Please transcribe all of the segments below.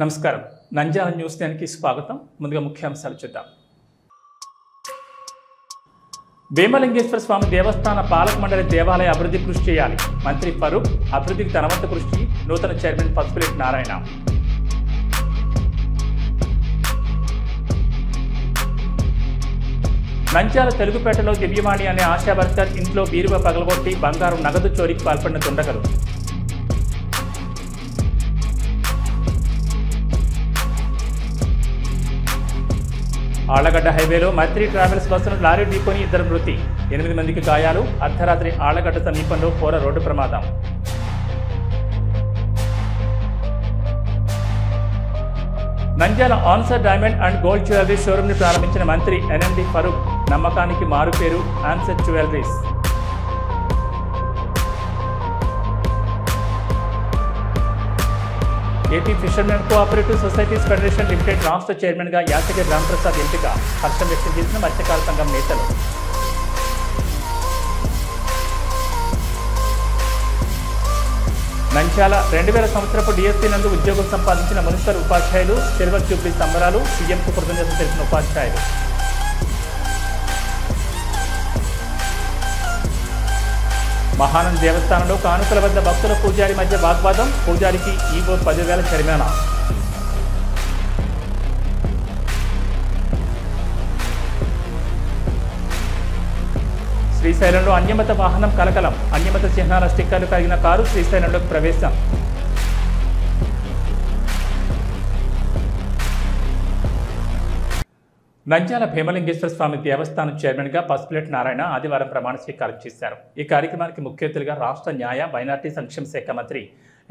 నమస్కారం. నంద్యాల న్యూస్ కి స్వాగతం. ముందుగా ముఖ్యాంశాలు చూద్దాం. వేమలింగేశ్వర స్వామి దేవస్థాన పాలక మండలి దేవాలయ అభివృద్ధి కృషి చేయాలి. మంత్రి ఫరూక్ అభివృద్ధికి తన వంతు కృషి. నూతన చైర్మన్ పసుపులేటి నారాయణ. నంద్యాల తెలుగుపేటలో దివ్యవాణి అనే ఆశా వర్కర్ ఇంట్లో బీరువా పగలగొట్టి బంగారం నగదు చోరీకి పాల్పడిన దుండగలు. ఆళ్లగడ్డ హైవేలో మైత్రి ట్రావెల్స్ బస్సును లారీ ఢీకొని 2 మృతి, 8 మందికి గాయాలు. అర్ధరాత్రి ఆళ్లగడ్డ సమీపంలో ఘోర రోడ్డు ప్రమాదం. Nandyal Answer diamond and gold jewellery showroom ని ప్రారంభించిన మంత్రి ఎన్ఎండి ఫరూక్. నమ్మకానికి మారుపేరు Answer jewelleries. AP fishermen cooperative societies federation limited రాష్ట్ర చైర్మన్గా యాచగిరి రాంప్రసాద్ ఎంపిక. హర్షం వ్యక్తం చేసిన మత్స్యకార సంఘం నేతలు. నంద్యాల 2000 సంవత్సరపు డిఎస్సీ నందు ఉద్యోగం సంపాదించిన మున్సిపల్ ఉపాధ్యాయులు సిల్వర్ జూబ్లీ సంబరాలు. సీఎంకు కృతజ్ఞతలు తెలిపిన ఉపాధ్యాయులు. మహానంద్ దేవస్థానంలో కానుకల వద్ద భక్తుల పూజారి మధ్య వాగ్వాదం. పూజారికి ఈవో 10,000 జరిమానా. శ్రీశైలంలో అన్యమత వాహనం కలకలం. అన్యమత చిహ్నాల స్టిక్కర్లు కలిగిన కారు శ్రీశైలంలోకి ప్రవేశం. నంద్యాల భీమలింగేశ్వర స్వామి దేవస్థానం చైర్మన్గా పసుపులేటి నారాయణ ఆదివారం ప్రమాణ స్వీకారం చేశారు. ఈ కార్యక్రమానికి ముఖ్య అతిథిగా రాష్ట్ర న్యాయ మైనార్టీ సంక్షేమ శాఖ మంత్రి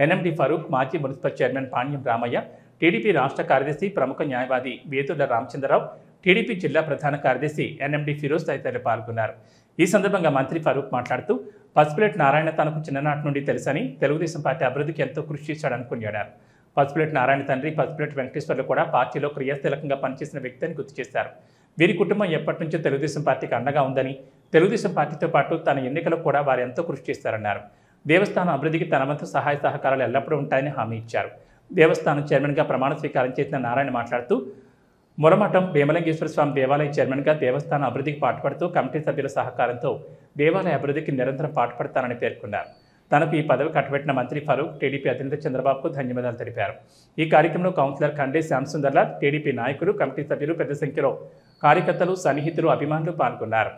ఎన్ఎండి ఫరూక్, మాజీ municipal chairman Panyam Ramaiah, TDP రాష్ట్ర కార్యదర్శి ప్రముఖ న్యాయవాది వేతుల రామచంద్రరావు, టీడీపీ జిల్లా ప్రధాన కార్యదర్శి ఎన్ఎండి ఫిరోజ్ తదితరులు పాల్గొన్నారు. ఈ సందర్భంగా మంత్రి ఫరూక్ మాట్లాడుతూ పసుపులేటి నారాయణ తనకు చిన్ననాటి నుండి తెలుసని, తెలుగుదేశం పార్టీ అభివృద్ధికి ఎంతో కృషి చేశాడని కొనియాడారు. పసుపులేటి నారాయణ తండ్రి పసుపులేటి వెంకటేశ్వర్లు కూడా పార్టీలో క్రియాశీలకంగా పనిచేసిన వ్యక్తి అని గుర్తు చేశారు. వీరి కుటుంబం ఎప్పటి నుంచో తెలుగుదేశం పార్టీకి అండగా ఉందని, తెలుగుదేశం పార్టీతో పాటు తన ఎన్నికలకు కూడా వారు ఎంతో కృషి చేశారన్నారు. దేవస్థానం అభివృద్ధికి తన వంతు సహాయ సహకారాలు ఎల్లప్పుడూ ఉంటాయని హామీ ఇచ్చారు. దేవస్థానం చైర్మన్గా ప్రమాణ స్వీకారం చేసిన నారాయణ మాట్లాడుతూ మురమఠం భీమలింగేశ్వర స్వామి దేవాలయ చైర్మన్గా దేవస్థానం అభివృద్ధికి పాటుపడుతూ కమిటీ సభ్యుల సహకారంతో దేవాలయ అభివృద్ధికి నిరంతరం పాటుపడతానని పేర్కొన్నారు. తనకు ఈ పదవి కట్టబెట్టిన మంత్రి ఫరూక్ టీడీపీ అధినేత చంద్రబాబుకు ధన్యవాదాలు తెలిపారు. ఈ కార్యక్రమంలో కౌన్సిలర్ కండే శ్యామసుందర్లాల్, టీడీపీ నాయకులు, కమిటీ సభ్యులు, పెద్ద సంఖ్యలో కార్యకర్తలు, సన్నిహితులు, అభిమానులు పాల్గొన్నారు.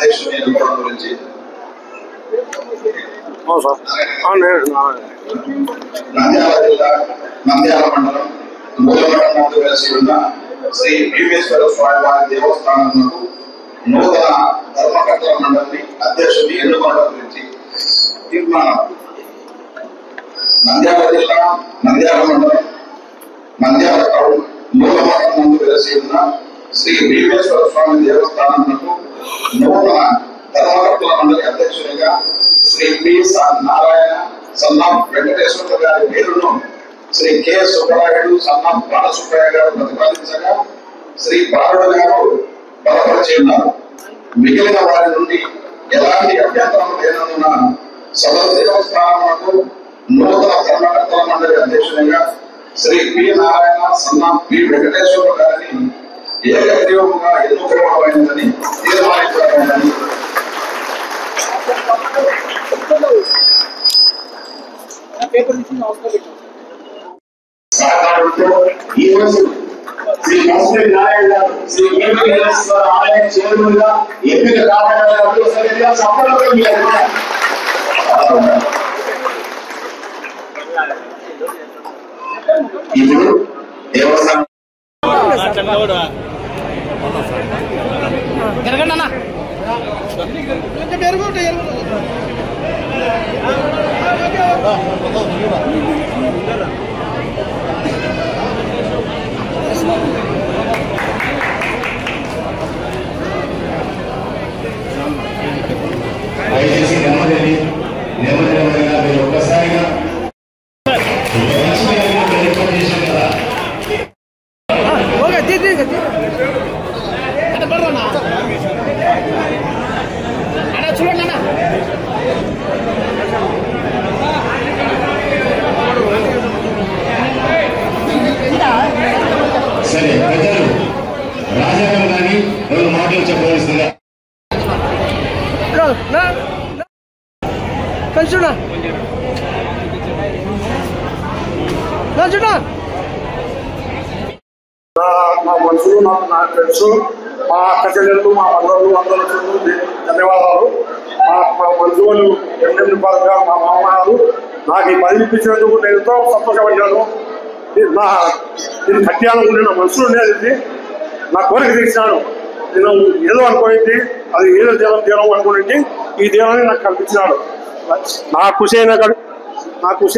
అధ్యక్షుని ఎన్నుకోవడం గురించి నంద్యాల జిల్లా నంద్యాల మండలం మూలవరం నందు వెలసి ఉన్న శ్రీ భీమేశ్వర స్వామి వారి దేవస్థానంలో నూతన ధర్మకర్తల మండలిని అధ్యక్షుని ఎన్నుకోవడం గురించి తీర్మానం. నంద్యాల జిల్లా నంద్యాల మండలం నంద్యాల టౌన్ మూలవరం నందు వెలసి ఉన్న శ్రీ భీమేశ్వర స్వామి దేవస్థానంలో నూతన ధర్మకర్తల మండలి అధ్యక్షునిగా శ్రీ పి నారాయణ సన్నాం వెంకటేశ్వర గారి పేరును శ్రీ కె సుబ్బరాయుడు సన్నాం బాలసుబ్బయ్య గారు ప్రతిపాదించగా శ్రీ బాలుడు గారు బలపరిచి ఉన్నారు. మిగిలిన వారి నుండి ఎలాంటి అభ్యంతరం లేనందున సదరు దేవస్థానములకు నూతన ధర్మకర్తల మండలి అధ్యక్షునిగా శ్రీ పి నారాయణ సన్నాం పి వెంకటేశ్వర గారిని ఏకగ్రీవంగా ఎన్నుకోవడమైందని తీర్మానించబడిందని ఈ రోజు శ్రీ మోసరి నారాయణ గారు శ్రీ వెంకటేశ్వర ఆలయ చైర్మన్గా ఎంపిక కావడానికి ఇప్పుడు దేవస్థానం దయచేసి నెమ్మదిగా మీరు ఒక్కసారిగా సరే ప్రజలు రాజారాం గాని 2 మాటలు చెప్పవలసిందిగా నా మనుషులు నాకు తెలుసు. మా అక్క చెల్లెళ్ళు మా మదర్లు అందరూ ధన్యవాదాలు. మా బంధువులు ఎంఎండి పరంగా మా మామగారు నాకు ఈ పని ఇప్పించినందుకు నేను ఎంతో సంతోషపడ్డాను. నేను కట్టాలనుకునే నా మనసులో ఉండేది నా కోరిక తీర్చాను. నేను ఏదో అనుకోయింది అది ఏదో దేవం అనుకునేది ఈ దేవాన్ని నాకు కల్పించినాడు. నా కృషి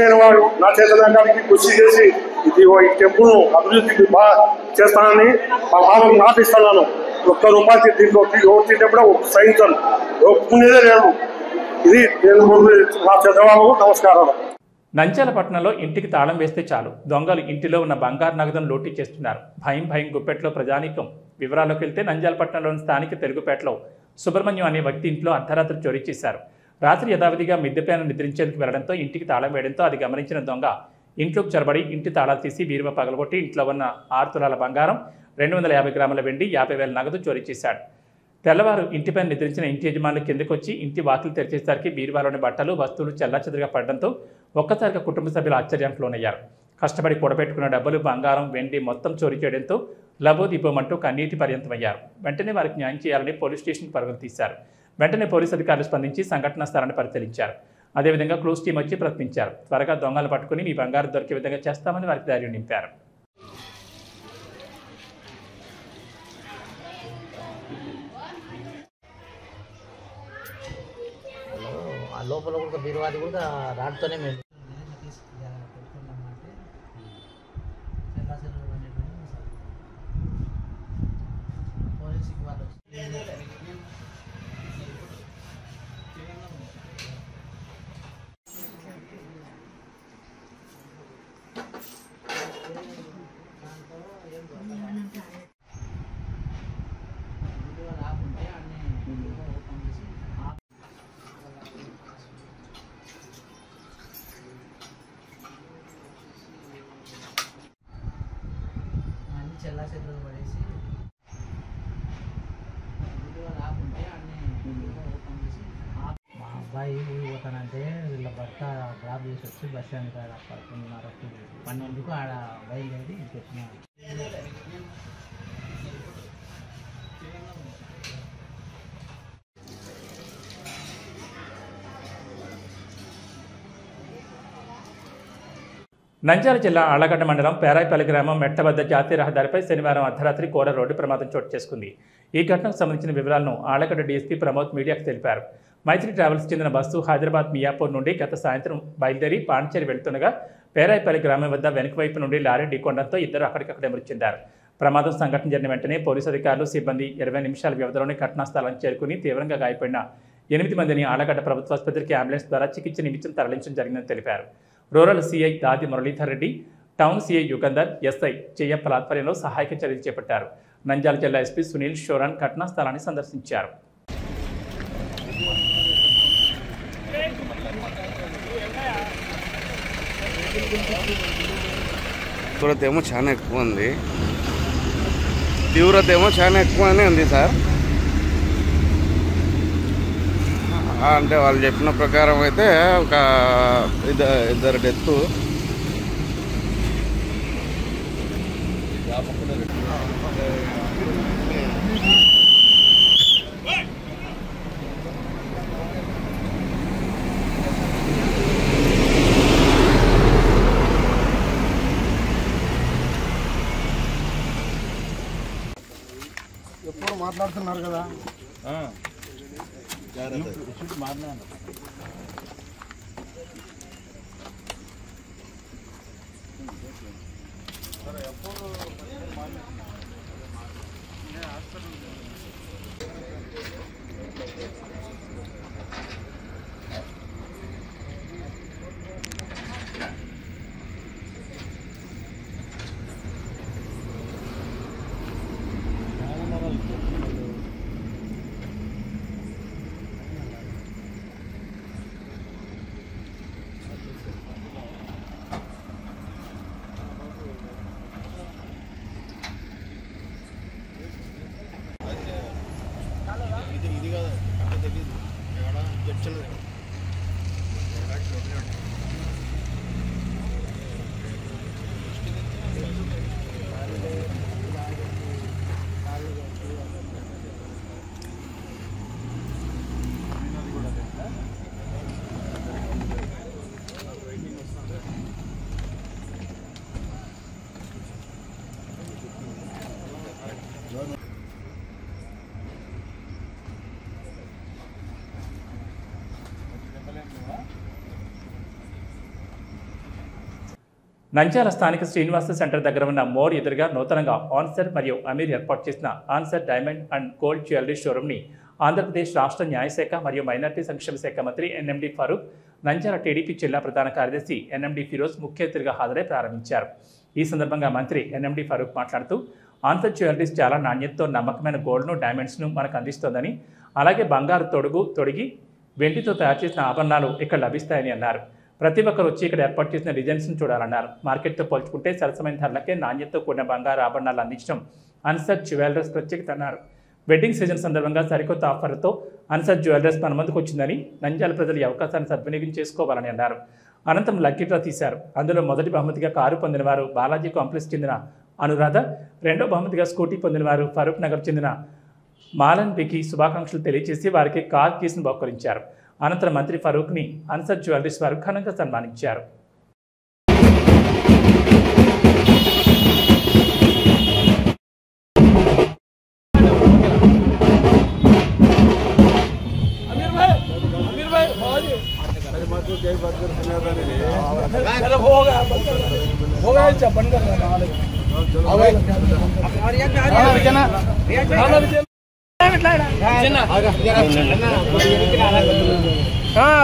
అయిన వాడు నా చేతడానికి కృషి చేసి ఇది ఈ టెంపుల్ను అభివృద్ధికి బాగా చేస్తానని మా బాబుకు నాటిస్తున్నాను. ₹1 దీంట్లో తింటే కూడా సహించాను, ఒప్పుకునేదే లేదు. ఇది నేను నా చంద్రబాబు నమస్కారాలు. నంద్యాల పట్టణంలో ఇంటికి తాళం వేస్తే చాలు దొంగలు ఇంటిలో ఉన్న బంగారు నగదును లూటీ చేస్తున్నారు. భయం గుప్పెట్లో ప్రజానీకం. వివరాల్లోకి వెళ్తే నంద్యాల పట్టణంలోని స్థానిక తెలుగుపేటలో సుబ్రహ్మణ్యం అనే వ్యక్తి ఇంట్లో అర్ధరాత్రి చోరీ చేశారు. రాత్రి యథావిధిగా మిద్దెపైన నిద్రించేందుకు వెళ్లడంతో ఇంటికి తాళం వేయడంతో అది గమనించిన దొంగ ఇంట్లోకి చొరబడి ఇంటి తాళాలు తీసి బీరువా పగలగొట్టి ఇంట్లో ఉన్న 6 తులాల బంగారం, 250 గ్రాముల వెండి, 50,000 నగదు చోరీ చేశాడు. తెల్లవారు ఇంటిపై నిద్రించిన ఇంటి యజమానులు కిందకొచ్చి ఇంటి వాకిలు తెరిచేసరికి బీరువాలోని బట్టలు, వస్తువులు చెల్లాచెదురుగా పడడంతో ఒక్కసారిగా కుటుంబ సభ్యులు ఆశ్చర్యానికి లోనయ్యారు. కష్టపడి కూడబెట్టుకున్న డబ్బులు, బంగారం, వెండి మొత్తం చోరీ చేయడంతో లబోదీపమంటూ కన్నీటి పర్యంతమయ్యారు. వెంటనే వారికి న్యాయం చేయాలని పోలీస్ స్టేషన్కి పరుగులు తీశారు. వెంటనే పోలీసు అధికారులు స్పందించి సంఘటనా స్థలాన్ని పరిశీలించారు. అదేవిధంగా క్లూస్ టీం వచ్చి ప్రశ్నించారు. త్వరగా దొంగలు పట్టుకుని మీ బంగారు దొరికే విధంగా చేస్తామని వారికి ధైర్యం నింపారు. లోపల కూడా బీరువాది కూడా రాడ్తోనే మేము చెల్లా చెట్లు పడేసి మా అబ్బాయి ఊరికి పోతానంటే వీళ్ళ భర్త డ్రాప్ చేసి వచ్చి బస్ స్టాండ్ కాడ 12:30 ఆడ బయలుదేరి వచ్చినారు. నంద్యాల జిల్లా ఆళ్లగడ్డ మండలం పేరాయిపల్లి గ్రామం మెట్ట వద్ద జాతీయ రహదారిపై శనివారం అర్ధరాత్రి ఘోర రోడ్డు ప్రమాదం చోటు చేసుకుంది. ఈ ఘటనకు సంబంధించిన వివరాలను ఆళ్లగడ్డ డీఎస్పీ ప్రమోద్ మీడియాకు తెలిపారు. మైత్రి ట్రావెల్స్ చెందిన బస్సు హైదరాబాద్ మియాపూర్ నుండి గత సాయంత్రం బయలుదేరి పాండిచేరి వెళ్తుండగా పేరాయిపల్లి గ్రామం వద్ద వెనుక వైపు నుండి లారీ ఢీకొనడంతో ఇద్దరు అక్కడికక్కడే మృతి చెందారు. ప్రమాదం సంఘటన జరిగిన వెంటనే పోలీసు అధికారులు సిబ్బంది 20 నిమిషాల వ్యవధిలోనే ఘటనా స్థలానికి చేరుకుని తీవ్రంగా గాయపడిన 8 మందిని ఆళ్లగడ్డ ప్రభుత్వ ఆసుపత్రికి అంబులెన్స్ ద్వారా చికిత్స నిమిత్తం తరలించడం జరిగిందని తెలిపారు. Rural CI Dadi Muralidhar Reddy, town CI Yugandhar, SI చెయ్యప్పల ఆధ్వర్యంలో సహాయక చర్యలు చేపట్టారు. నంద్యాల జిల్లా ఎస్పీ సునీల్ షోరాన్ ఘటనా స్థలాన్ని సందర్శించారు. తీవ్రత ఏమో చాలా ఎక్కువనే ఉంది సార్. అంటే వాళ్ళు చెప్పిన ప్రకారం అయితే ఒక ఇద్దరు డెత్. ఎప్పుడు మాట్లాడుతున్నారు కదా. నంద్యాల స్థానిక శ్రీనివాస సెంటర్ దగ్గర ఉన్న మోర్ ఎదురుగా నూతనంగా ఆన్సర్ మరియు అమీర్ ఏర్పాటు చేసిన answer diamond and gold jewellery షోరూమ్ని Andhra Pradesh రాష్ట్ర న్యాయశాఖ మరియు మైనార్టీ సంక్షేమ శాఖ మంత్రి ఎన్ఎండి ఫరూక్, నంద్యాల టీడీపీ జిల్లా ప్రధాన కార్యదర్శి ఎన్ఎండి ఫిరోజ్ ముఖ్య అతిథిగా హాజరై ప్రారంభించారు. ఈ సందర్భంగా మంత్రి ఎన్ఎండి ఫరూక్ మాట్లాడుతూ ఆన్సర్ జ్యువెలరీస్ చాలా నాణ్యతతో నమ్మకమైన గోల్డ్ను, డైమండ్స్ను మనకు అందిస్తోందని, అలాగే బంగారు తొడిగి వెండితో తయారు చేసిన ఆభరణాలు ఇక్కడ లభిస్తాయని అన్నారు. ప్రతి ఒక్కరు వచ్చి ఇక్కడ ఏర్పాటు చేసిన డిజైన్స్ను చూడాలన్నారు. మార్కెట్తో పోల్చుకుంటే సరసమైన ధరలకే నాణ్యతతో కూడిన బంగారు ఆభరణాలు అందించడం అన్సర్ జ్యువెలర్స్ ప్రత్యేకత అన్నారు. వెడ్డింగ్ సీజన్ సందర్భంగా సరికొత్త ఆఫర్లతో అన్సర్ జ్యువెలర్స్ మన ముందుకు వచ్చిందని, నంద్యాల ప్రజలు ఈ అవకాశాన్ని సద్వినియోగం చేసుకోవాలని అన్నారు. అనంతరం లక్కీ డ్రా తీశారు. అందులో మొదటి బహుమతిగా కారు పొందిన వారు బాలాజీ కాంప్లెక్స్ చెందిన అనురాధ, రెండో బహుమతిగా స్కూటీ పొందిన వారు ఫరూక్ నగర్ చెందిన మాలన్ బికి శుభాకాంక్షలు తెలియజేసి వారికి కార్ కీస్ను బహుకరించారు. అనంతరం మంత్రి ఫరూక్ని అన్సర్ జ్యువెలరీస్ వారు ఘనంగా సన్మానించారు.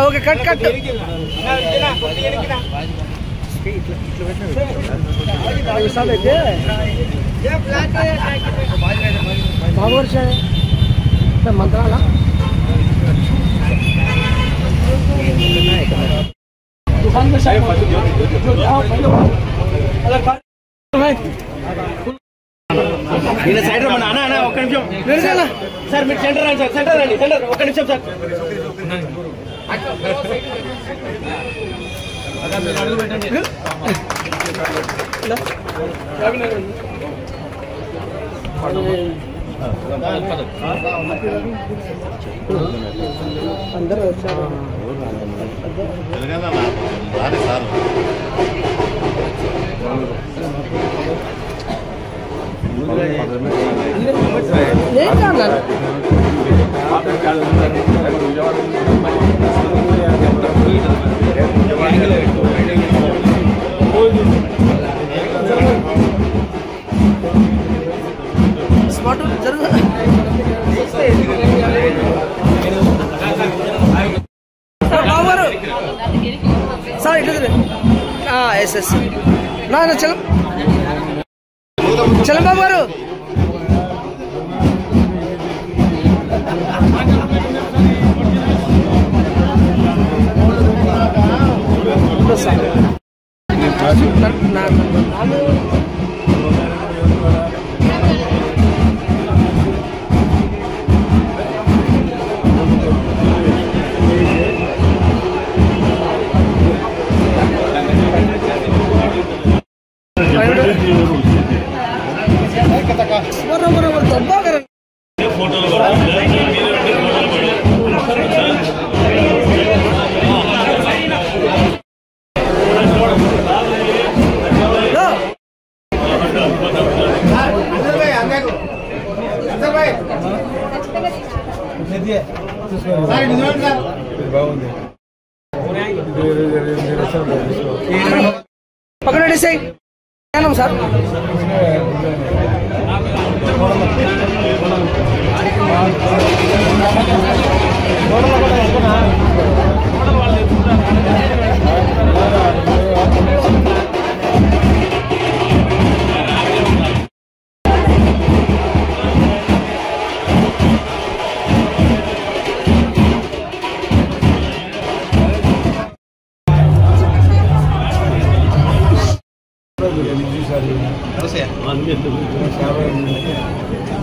ఓకే కట్ కట్ మంత్రాల సైడ్ అన్న ఒక్క నిమిషం సార్, మీరు సెంటర్ రండి సార్, సెంటర్ రండి, సెంటర్ ఒక్క నిమిషం సార్. అందరూ వచ్చారు. ఎస్ నా చలం చలం బాబు గారు పక్కన సార్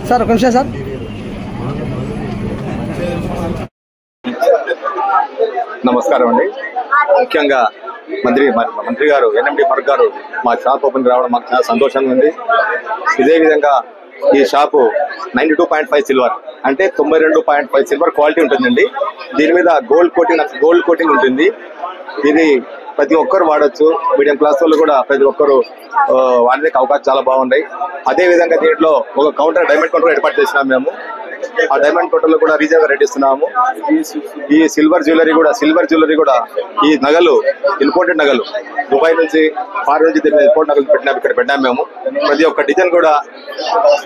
సార్ ఒక నిమిషం సార్. నమస్కారం అండి. ముఖ్యంగా మంత్రి గారు ఎన్ఎండి ఫరూక్ గారు మా షాప్ ఓపెన్ రావడం మాకు చాలా సంతోషంగా ఉంది. ఇదే విధంగా ఈ షాపు 92.5 సిల్వర్ అంటే 92.5 సిల్వర్ క్వాలిటీ ఉంటుందండి. దీని మీద గోల్డ్ కోటింగ్ ఉంటుంది. ఇది ప్రతి ఒక్కరు వాడచ్చు. మీడియం క్లాస్ వాళ్ళు కూడా ప్రతి ఒక్కరు వాడడానికి అవకాశం చాలా బాగున్నాయి. అదే విధంగా దీంట్లో ఒక డైమండ్ కౌంటర్ ఏర్పాటు చేసినాము మేము. ఆ డైమండ్ కౌంటర్ లో కూడా రీజనబుల్ రేట్ ఇస్తున్నాము. ఈ సిల్వర్ జ్యువెలరీ కూడా ఈ నగలు ఇంపోర్టెడ్ నగలు దుబాయ్ నుంచి ఫారెన్ నుంచి ఇంపోర్ట్ నగలు ఇక్కడ పెట్టినాము మేము. ప్రతి ఒక్క డిజైన్ కూడా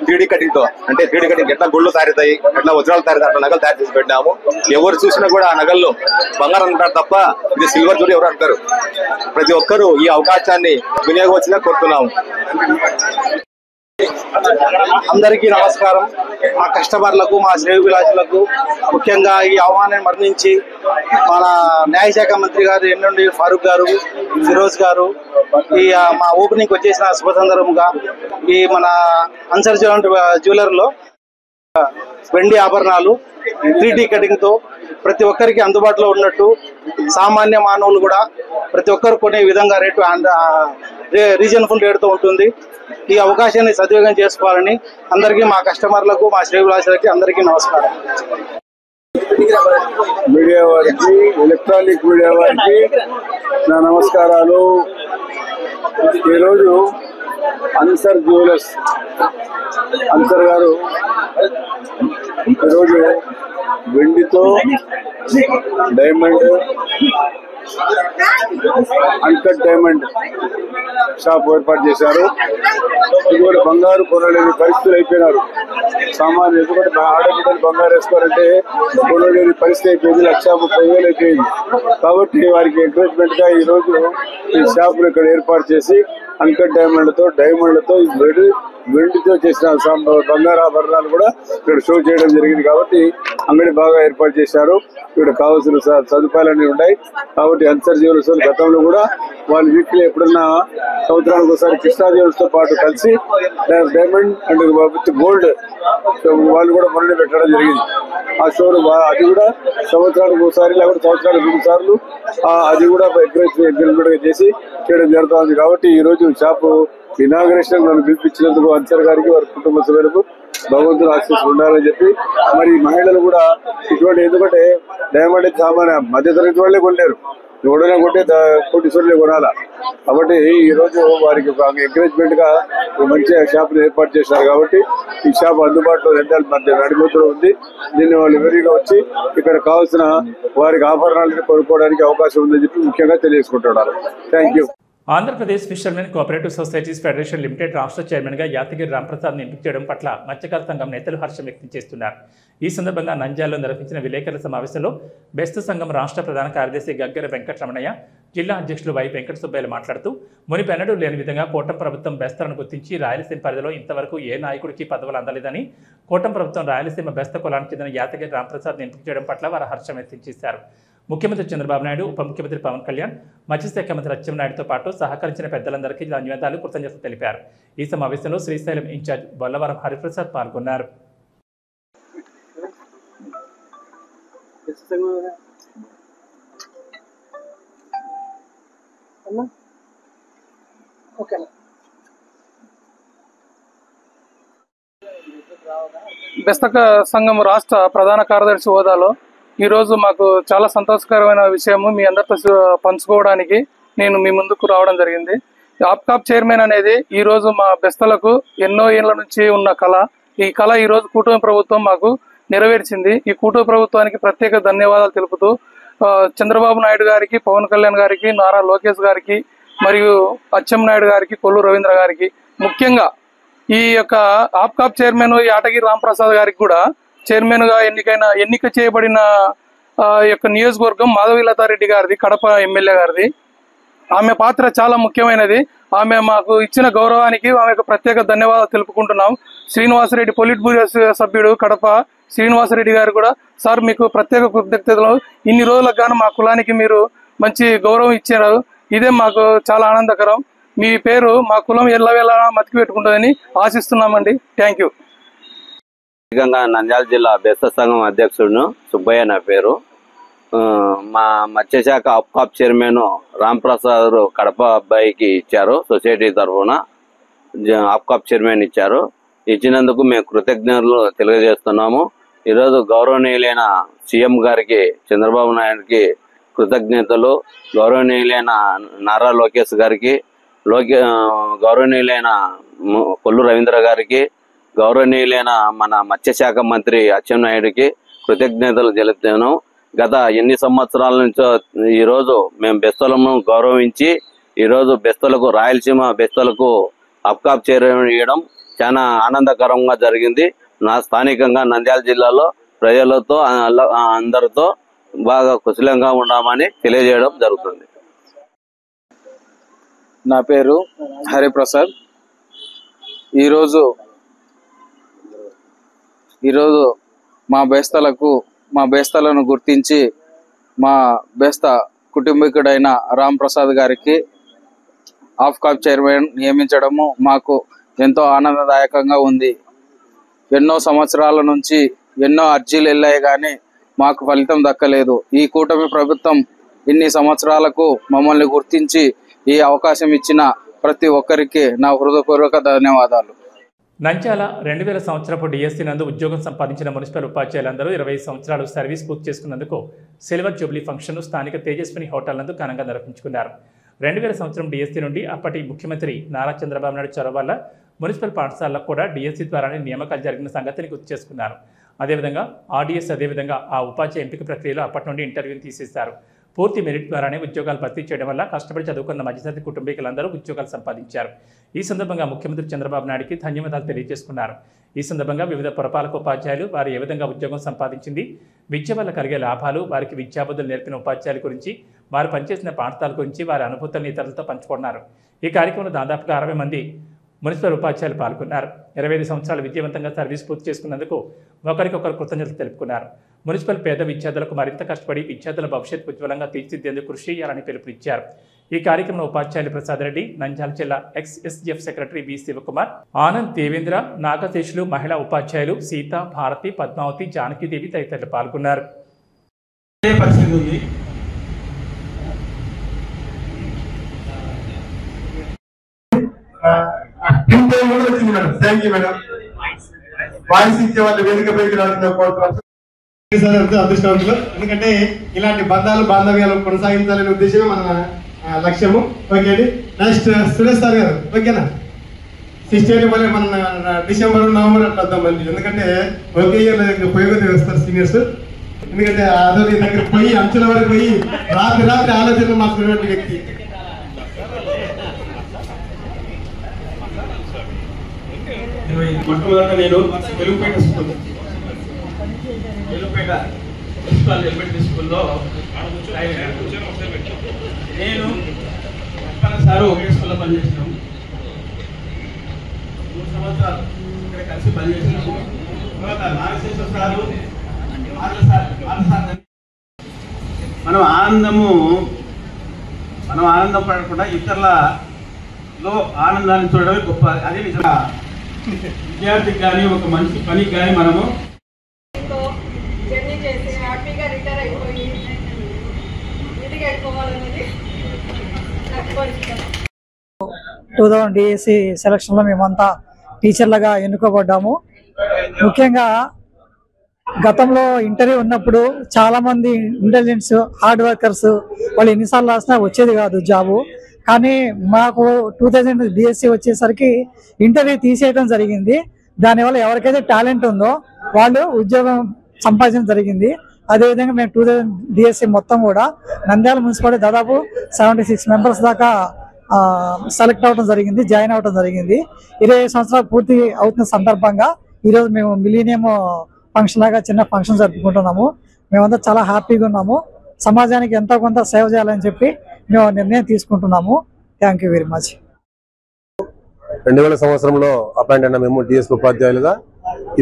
3D కటింగ్ తో, అంటే 3D కటింగ్ ఎట్లా గుళ్ళు తయారవుతాయి, ఎట్లా వజ్రాలు తయారవుతాయి, అట్లా నగలు తయారు చేసి పెట్టినాము. ఎవరు చూసినా కూడా ఆ నగల్లో బంగారం అంటారు తప్ప ఇది సిల్వర్ జ్యువెలరీ ఎవరు అంటారు. ప్రతి ఒక్కరూ ఈ అవకాశాన్ని వినియోగించగా కోరుతున్నాము. అందరికీ నమస్కారం. మా కస్టమర్లకు, మా శ్రేయోభిలాషులకు, ముఖ్యంగా ఈ ఆహ్వానాన్ని మరణించి మన న్యాయశాఖ మంత్రి గారు ఎన్ఎండి ఫారూక్ గారు, ఫిరోజ్ గారు ఈ మా ఓపెనింగ్ వచ్చేసిన శుభ సందర్భంగా ఈ మన అన్సర్ జ్యువెలర్లో వెండి ఆభరణాలు 3D కటింగ్ తో ప్రతి ఒక్కరికి అందుబాటులో ఉన్నట్టు సామాన్య మానవులు కూడా ప్రతి ఒక్కరు కొనే విధంగా రేటు రీజనబుల్ రేటుతో ఉంటుంది. ఈ అవకాశాన్ని సద్వినియోగం చేసుకోవాలని అందరికీ, మా కస్టమర్లకు, మా శ్రేయోభిలాషులకి అందరికీ నమస్కారం. మీడియా వారికి, ఎలక్ట్రానిక్ మీడియా వారికి నా నమస్కారాలు. ఈరోజు అన్సర్ జ్యువెలర్స్ అన్సర్ గారు ఈరోజు వెండితో డైమండ్, అన్కట్ డైమండ్ షాప్ ఏర్పాటు చేశారు. ఇది కూడా బంగారు కొనలేని పరిస్థితులు అయిపోయినారు. సామాన్యులు ఎందుకంటే ఆడబిడ్డలు బంగారు వేసుకోవాలంటే కొనలేని పరిస్థితి అయిపోయింది. 1,30,000 అయిపోయింది. కాబట్టి వారికి ఎంకరేజ్మెంట్ గా ఈ రోజు ఈ షాపులు ఇక్కడ ఏర్పాటు చేసి అన్కట్ డైమండ్లతో వెండితో చేసిన బంగారు ఆభరణాలు కూడా ఇక్కడ షో చేయడం జరిగింది. కాబట్టి అంగడి బాగా ఏర్పాటు చేశారు. ఇక్కడ కావాల్సిన సదుపాయాలన్నీ ఉన్నాయి. కాబట్టి అన్సర్ జ్యువెలర్స్ గతంలో కూడా వాళ్ళు వీటిలో ఎప్పుడన్నా సంవత్సరానికి ఒకసారి కృష్ణా జ్యువెలర్స్ తో పాటు కలిసి డైమండ్ అండ్ విత్ గోల్డ్ వాళ్ళు కూడా మొన్న పెట్టడం జరిగింది. ఆ షోలు అది కూడా సంవత్సరానికి ఒకసారి లేకపోతే సంవత్సరానికి 2 సార్లు అది కూడా ఎంకరేజ్మెంట్ చేసి చేయడం జరుగుతుంది. కాబట్టి ఈ రోజు షాపు ఇనాగ్రేషన్ నన్ను పిలిపించినందుకు అన్సర్ గారికి, వారి కుటుంబ సభ్యులకు భగవంతుడు ఆశీస్సులు ఉండాలని చెప్పి, మరి మహిళలు కూడా ఇటువంటి, ఎందుకంటే డైమండ్ సామాన్య మధ్యతరగతి వాళ్ళే కొనలేరు. ఎవడైనా కొట్టే కోటీశ్వరులే కొనాలా. కాబట్టి ఈ రోజు వారికి ఎంకరేజ్మెంట్ గా మంచి షాపులు ఏర్పాటు చేశారు. కాబట్టి ఈ షాప్ అందుబాటులో నంద్యాల మధ్య నడిమూతలో ఉంది. దీన్ని వాళ్ళు విరిగా వచ్చి ఇక్కడ కావాల్సిన వారికి ఆభరణాలను కొనుక్కోవడానికి అవకాశం ఉందని చెప్పి ముఖ్యంగా తెలియజేసుకుంటున్నారు. Thank you. Andhra Pradesh fishermen cooperative societies federation limited రాష్ట్ర చైర్మన్గా యాదగిరి రాంప్రసాద్ని ఎంపిక చేయడం పట్ల మత్స్యకార సంఘం నేతలు హర్షం వ్యక్తం చేస్తున్నారు. ఈ సందర్భంగా నంద్యాలలో నిర్వహించిన విలేకరుల సమావేశంలో బెస్ట్ సంఘం రాష్ట్ర ప్రధాన కార్యదర్శి గగ్గర వెంకటరమణయ్య, జిల్లా అధ్యక్షులు వై వెంకట సుబ్బయ్యలు మాట్లాడుతూ మునిపెన్నడూ లేని విధంగా కూటమి ప్రభుత్వం బెస్తలను గుర్తించి రాయలసీమ పరిధిలో ఇంతవరకు ఏ నాయకుడికి పదవులు అందలేదని, కూటమి ప్రభుత్వం రాయలసీమ బెస్త కులానికి చెందిన యాదగిరి రాంప్రసాద్ని ఎంపిక చేయడం పట్ల వారు హర్షం వ్యక్తం చేశారు. ముఖ్యమంత్రి చంద్రబాబు నాయుడు, ఉప ముఖ్యమంత్రి పవన్ కళ్యాణ్, మత్స్యశాఖ మంత్రి అచ్చెన్నాయుడుతో పాటు సహకరించిన పెద్దలందరికీ ధన్యవాదాలు, కృతజ్ఞతలు తెలిపారు. ఈ సమావేశంలో శ్రీశైలం ఇన్ఛార్జ్ బొల్లవరం హరిప్రసాద్ పాల్గొన్నారు. బెస్తక సంఘం రాష్ట్ర ప్రధాన కార్యదర్శి హోదాలో ఈరోజు మాకు చాలా సంతోషకరమైన విషయము మీ అందరితో పంచుకోవడానికి నేను మీ ముందుకు రావడం జరిగింది. ఆప్కాప్ చైర్మన్ అనేది ఈరోజు మా బెస్తలకు ఎన్నో ఏళ్ల నుంచి ఉన్న కళ. ఈ కళ ఈరోజు కూటమి ప్రభుత్వం మాకు నెరవేర్చింది. ఈ కూటమి ప్రభుత్వానికి ప్రత్యేక ధన్యవాదాలు తెలుపుతూ చంద్రబాబు నాయుడు గారికి, పవన్ కళ్యాణ్ గారికి, నారా లోకేష్ గారికి మరియు అచ్చెన్నాయుడు గారికి, కొల్లు రవీంద్ర గారికి, ముఖ్యంగా ఈ యొక్క ఆప్కాప్ చైర్మన్ యాదగిరి రాంప్రసాద్ గారికి కూడా చైర్మన్ గా ఎన్నిక చేయబడిన యొక్క నియోజకవర్గం మాధవీలతారెడ్డి గారిది, కడప ఎమ్మెల్యే గారిది. ఆమె పాత్ర చాలా ముఖ్యమైనది. ఆమె మాకు ఇచ్చిన గౌరవానికి ఆమెకు ప్రత్యేక ధన్యవాదాలు తెలుపుకుంటున్నాం. శ్రీనివాసరెడ్డి పొలిట్ బ్యూరో సభ్యుడు కడప శ్రీనివాసరెడ్డి గారు కూడా, సార్ మీకు ప్రత్యేక కృతజ్ఞతలు. ఇన్ని రోజులకు గాను మా కులానికి మీరు మంచి గౌరవం ఇచ్చారు. ఇదే మాకు చాలా ఆనందకరం. మీ పేరు మా కులం ఎల్లవేళ మతికి పెట్టుకుంటుందని ఆశిస్తున్నామండి. Thank you. నంద్యాల జిల్లా బెస్త సంఘం అధ్యక్షుడును సుబ్బయ్య నా పేరు. మా మత్స్యశాఖ ఆప్కాప్ చైర్మన్ రాంప్రసాద్ కడప అబ్బాయికి ఇచ్చారు. సొసైటీ తరఫున ఆప్కాప్ చైర్మన్ ఇచ్చారు. ఇచ్చినందుకు మేము కృతజ్ఞతలు తెలియజేస్తున్నాము. ఈరోజు గౌరవనీయులైన సీఎం గారికి, చంద్రబాబు నాయుడుకి కృతజ్ఞతలు, గౌరవనీయులైన నారా లోకేష్ గారికి, గౌరవనీయులైన కొల్లు రవీంద్ర గారికి, గౌరవనీయులైన మన మత్స్యశాఖ మంత్రి అచ్చెన్నాయుడికి కృతజ్ఞతలు తెలుపుతాను. గత ఎన్ని సంవత్సరాల నుంచో ఈరోజు మేము బెస్తలను గౌరవించి ఈరోజు బెస్తలకు, రాయలసీమ బెస్తలకు ఆప్కాప్ చైర్మన్ ఇవ్వడం చాలా ఆనందకరంగా జరిగింది. నా స్థానికంగా నంద్యాల జిల్లాలో ప్రజలతో అందరితో బాగా కుశలంగా ఉండమని తెలియజేయడం జరుగుతుంది. నా పేరు హరిప్రసాద్. ఈరోజు మా బేస్తలను గుర్తించి మా బేస్త కుటుంబీకుడైన రాంప్రసాద్ గారికి ఆప్కాప్ చైర్మన్ నియమించడము మాకు ఎంతో ఆనందదాయకంగా ఉంది. ఎన్నో సంవత్సరాల నుంచి ఎన్నో అర్జీలు వెళ్ళాయి కానీ మాకు ఫలితం దక్కలేదు. ఈ కూటమి ప్రభుత్వం ఇన్ని సంవత్సరాలకు మమ్మల్ని గుర్తించి ఈ అవకాశం ఇచ్చిన ప్రతి ఒక్కరికి నా హృదయపూర్వక ధన్యవాదాలు. నంద్యాల 2000 సంవత్సరపు డిఎస్సీ నందు ఉద్యోగం సంపాదించిన మున్సిపల్ ఉపాధ్యాయులందరూ 20 సంవత్సరాలు సర్వీస్ పూర్తి చేసుకున్నందుకు సిల్వర్ జూబ్లీ ఫంక్షన్ను స్థానిక తేజస్విని హోటల్ నందు ఘనంగా నిర్వహించుకున్నారు. 2000 సంవత్సరం డిఎస్సీ నుండి అప్పటి ముఖ్యమంత్రి నారా చంద్రబాబు నాయుడు చొరవ వల్ల మున్సిపల్ పాఠశాలలో కూడా డిఎస్సీ ద్వారానే నియామకాలు జరిగిన సంగతిని గుర్తు చేసుకున్నారు. అదేవిధంగా ఆర్డీఎస్ అదేవిధంగా ఆ ఉపాధ్యాయ ఎంపిక ప్రక్రియలో అప్పటి నుండి ఇంటర్వ్యూని తీసేశారు. పూర్తి మెరిట్ ద్వారానే ఉద్యోగాలు భర్తీ చేయడం వల్ల కష్టపడి చదువుకున్న మధ్యతరగతి కుటుంబీకులందరూ ఉద్యోగాలు సంపాదించారు. ఈ సందర్భంగా ముఖ్యమంత్రి చంద్రబాబు నాయుడుకి ధన్యవాదాలు తెలియజేసుకున్నారు. ఈ సందర్భంగా వివిధ పురపాలక ఉపాధ్యాయులు వారు ఏ విధంగా ఉద్యోగం సంపాదించింది, విద్య వల్ల కలిగే లాభాలు, వారికి విద్యాబుద్ధులు నేర్పిన ఉపాధ్యాయుల గురించి, వారు పనిచేసిన పాఠశాల గురించి వారి అనుభూతులను ఇతరులతో పంచుకున్నారు. ఈ కార్యక్రమంలో దాదాపుగా 60 మంది మున్సిపల్ ఉపాధ్యాయులు పాల్గొన్నారు. 25 సంవత్సరాలు విద్యావంతంగా సర్వీస్ పూర్తి చేసుకున్నందుకు ఒకరికొకరు కృతజ్ఞతలు తెలుపుకున్నారు. మున్సిపల్ పేద విద్యార్థులకు మరింత కష్టపడి విద్యార్థుల భవిష్యత్ ఉజ్వలంగా తీర్చిదిద్దేందుకు కృషి చేయాలని పిలుపునిచ్చారు. ఈ కార్యక్రమంలో ఉపాధ్యాయులు ప్రసాద్ రెడ్డి, నంద్యాల జిల్లా ఎక్స్ఎస్ఎఫ్ సెక్రటరీ బి శివకుమార్, ఆనంద్ దేవేంద్ర, నాగశేషులు, మహిళా ఉపాధ్యాయులు సీత, భారతి, పద్మావతి, జానకీదేవి తదితరులు పాల్గొన్నారు. Thank you madam. వాయిస్ ఇచ్చే వాళ్ళు వేదిక పైకి రావాల్సిన కోరుతున్నాం. అదృష్టవంతులు. ఎందుకంటే ఇలాంటి బంధాలు బాంధవ్యాలు కొనసాగించాలనే ఉద్దేశమే మన లక్ష్యము. ఓకే అండి. నెక్స్ట్ సురేష్ సార్ గారు ఓకేనా? 60 మళ్ళీ మన డిసెంబర్ నవంబర్ అట్లా వద్దాం మళ్ళీ. ఎందుకంటే ఒకే ఇయర్ ఉపయోగం వస్తారు సీనియర్స్. ఎందుకంటే ఆదోని దగ్గర పోయి అంచుల వరకు పోయి రాత్రి ఆలోచనలు మార్చుకున్నటువంటి వ్యక్తి. మొట్టమొదట నేను వెలుగుపేట మున్సిపల్ ఎలిమెంటరీ స్కూల్లో నేను సారు ఒకే స్కూల్లో పనిచేసినాము. 3 సంవత్సరాలు ఇక్కడ కలిసి పనిచేసినాము. తర్వాత నాగశేష సారు మనం ఆనందం పడకుండా ఇతరులలో ఆనందాన్ని చూడడమే గొప్ప. అదే నిజంగా విద్యార్థికి కానీ ఒక మంచి పనికి కానీ మనము జర్నీ చేసి హ్యాపీగా రిటైర్ అయిపోయి ఇంటికి వెళ్ళిపోవాలనేది నాకు కోరిక. 2000 డిఎస్సి సెలక్షన్లో మేమంతా టీచర్లుగా ఎన్నుకోబడ్డాము. ముఖ్యంగా గతంలో ఇంటర్వ్యూ ఉన్నప్పుడు చాలామంది ఇంటెలిజెంట్స్ హార్డ్ వర్కర్స్ వాళ్ళు ఎన్నిసార్లు రాసినా వచ్చేది కాదు జాబు. కానీ మాకు 2000 డిఎస్సి వచ్చేసరికి ఇంటర్వ్యూ తీసేయడం జరిగింది. దానివల్ల ఎవరికైతే టాలెంట్ ఉందో వాళ్ళు ఉద్యోగం సంపాదించడం జరిగింది. అదేవిధంగా మేము 2000 డిఎస్సి మొత్తం కూడా నంద్యాల మున్సిపాలిటీ దాదాపు 76 మెంబర్స్ దాకా సెలెక్ట్ అవ్వడం జరిగింది, జాయిన్ అవ్వడం జరిగింది. 20 సంవత్సరాలు పూర్తి అవుతున్న సందర్భంగా ఈరోజు మేము మిలీనియం ఫంక్షన్ లాగా చిన్న ఫంక్షన్ జరుపుకుంటున్నాము. మేమంతా చాలా హ్యాపీగా ఉన్నాము. సమాజానికి ఎంతో కొంత సేవ చేయాలని చెప్పి మేము నిర్ణయం తీసుకుంటున్నాము. Thank you very much. 2000 సంవత్సరంలో అపాయింట్ అయిన మేము డిఎస్పీ ఉపాధ్యాయులుగా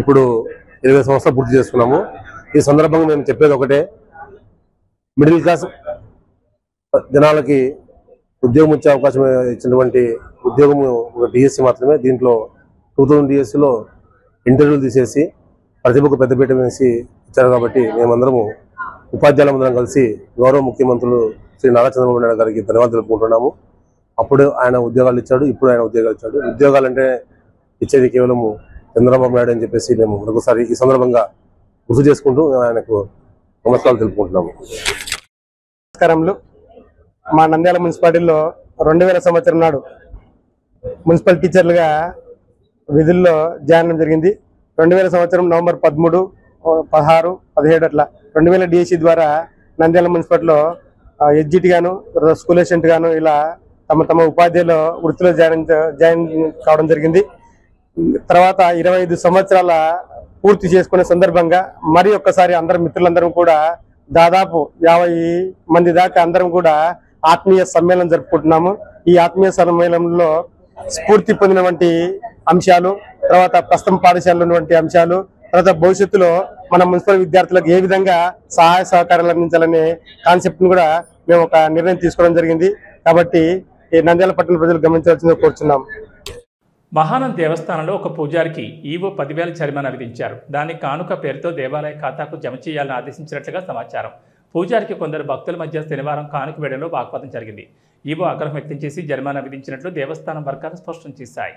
ఇప్పుడు 20 సంవత్సరాలు పూర్తి చేసుకున్నాము. ఈ సందర్భంగా మేము చెప్పేది ఒకటే, మిడిల్ క్లాస్ జనాలకి ఉద్యోగం ఇచ్చే అవకాశం ఇచ్చినటువంటి ఉద్యోగం ఒక డిఎస్సి మాత్రమే. దీంట్లో 2000 డిఎస్సిలో ఇంటర్వ్యూలు తీసేసి ప్రతిభకు పెద్దపీట వేసి ఇచ్చారు. కాబట్టి మేమందరము ఉపాధ్యాయులందరం కలిసి గౌరవ ముఖ్యమంత్రులు శ్రీ నారా చంద్రబాబు నాయుడు గారికి ధన్యవాదాలు తెలుపుకుంటున్నాము. అప్పుడు ఆయన ఉద్యోగాలు ఇచ్చాడు, ఇప్పుడు ఆయన ఉద్యోగాలు ఇచ్చాడు. ఉద్యోగాలంటే ఇచ్చేది కేవలం చంద్రబాబు నాయుడు అని చెప్పేసి మేము మరొకసారి ఈ సందర్భంగా గుర్తు చేసుకుంటూ ఆయనకు నమస్కారాలు తెలుపుకుంటున్నాము. నమస్కారములు. మా నంద్యాల మున్సిపాలిటీలో 2000 సంవత్సరం నాడు మున్సిపల్ టీచర్లుగా విధుల్లో జాయిన్ జరిగింది. 2000 సంవత్సరం నవంబర్ 13, 16, 17 అట్లా 2000 డిఎస్సి ద్వారా నంద్యాల మున్సిపాలిటీలో ఎడ్జిట్ గాను స్కూల్ అసిస్టెంట్ గాను ఇలా తమ ఉపాధ్యాయుల వృత్తిలో జాయిన్ కావడం జరిగింది. తర్వాత 25 సంవత్సరాల పూర్తి చేసుకునే సందర్భంగా మరి ఒక్కసారి అందరం మిత్రులందరం కూడా దాదాపు 50 మంది దాకా అందరం కూడా ఆత్మీయ సమ్మేళనం జరుపుకుంటున్నాము. ఈ ఆత్మీయ సమ్మేళనంలో స్ఫూర్తి పొందినటువంటి అంశాలు, తర్వాత ప్రస్తుతం పాఠశాలలో ఉన్నటువంటి అంశాలు, తర్వాత భవిష్యత్తులో మన మున్సిపల్ విద్యార్థులకు ఏ విధంగా సహాయ సహకారాలు అందించాలనే కాన్సెప్ట్ ను కూడా మేము ఒక నిర్ణయం తీసుకోవడం జరిగింది. కాబట్టి ఈ నంద్యాల పట్టణ ప్రజలు గమనించవలసిందిగా కోరుచున్నాం. మహానం దేవస్థానంలో ఒక పూజారికి ఈవో 10,000 జరిమానా విధించారు. దానికి కానుక పేరుతో దేవాలయ ఖాతాకు జమ చేయాలని ఆదేశించినట్లుగా సమాచారం. పూజారికి కొందరు భక్తుల మధ్య శనివారం కానుక వేయడంలో వాగ్వాదం జరిగింది. ఈవో ఆగ్రహం వ్యక్తం చేసి జరిమానా విధించినట్లు దేవస్థానం వర్గాలు స్పష్టం చేశాయి.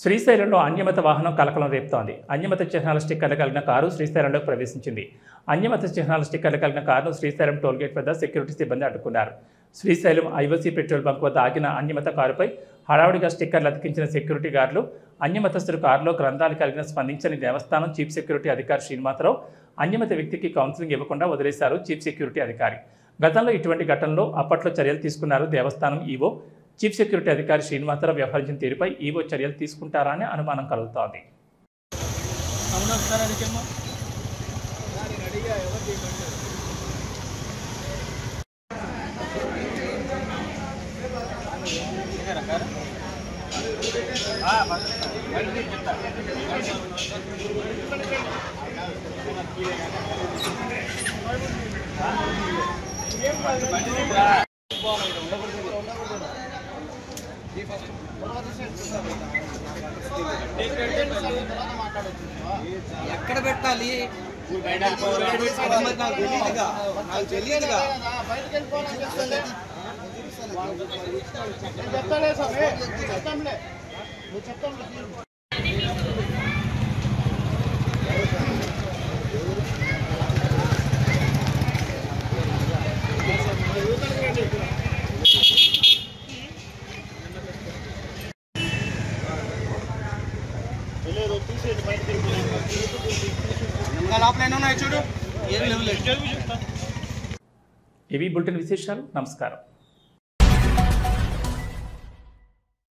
శ్రీశైలంలో అన్యమత వాహనం కలకలం రేపుతోంది. అన్యమత చిహ్నాల స్టిక్కర్లు కలిగిన కారు శ్రీశైలంలోకి ప్రవేశించింది. అన్యమత చిహ్నాల స్టిక్కర్లు కలిగిన కారును శ్రీశైలం టోల్గేట్ వద్ద సెక్యూరిటీ సిబ్బంది అడ్డుకున్నారు. శ్రీశైలం ఐఓసీ పెట్రోల్ బంక్ వద్ద ఆగిన అన్యమత కారుపై హడావుడిగా స్టిక్కర్లు అతికించిన సెక్యూరిటీ గార్డులు అన్యమతస్తుడు కారులో గ్రంథాలు కలిగిన స్పందించని దేవస్థానం చీఫ్ సెక్యూరిటీ అధికారి శ్రీనివాసరావు అన్యమత వ్యక్తికి కౌన్సిలింగ్ ఇవ్వకుండా వదిలేశారు చీఫ్ సెక్యూరిటీ అధికారి. గతంలో ఇటువంటి ఘటనలో అప్పట్లో చర్యలు తీసుకున్నారు దేవస్థానం ఈవో. చీఫ్ సెక్యూరిటీ అధికారి శ్రీనివాసరావు వ్యవహరించిన తీరుపై ఈవో చర్యలు తీసుకుంటారా అని అనుమానం కలుగుతోంది. ఎక్కడ పెట్టాలి నాకు తెలియదుగా ఇవి బులెటిన్ విశేషాలు. నమస్కారం.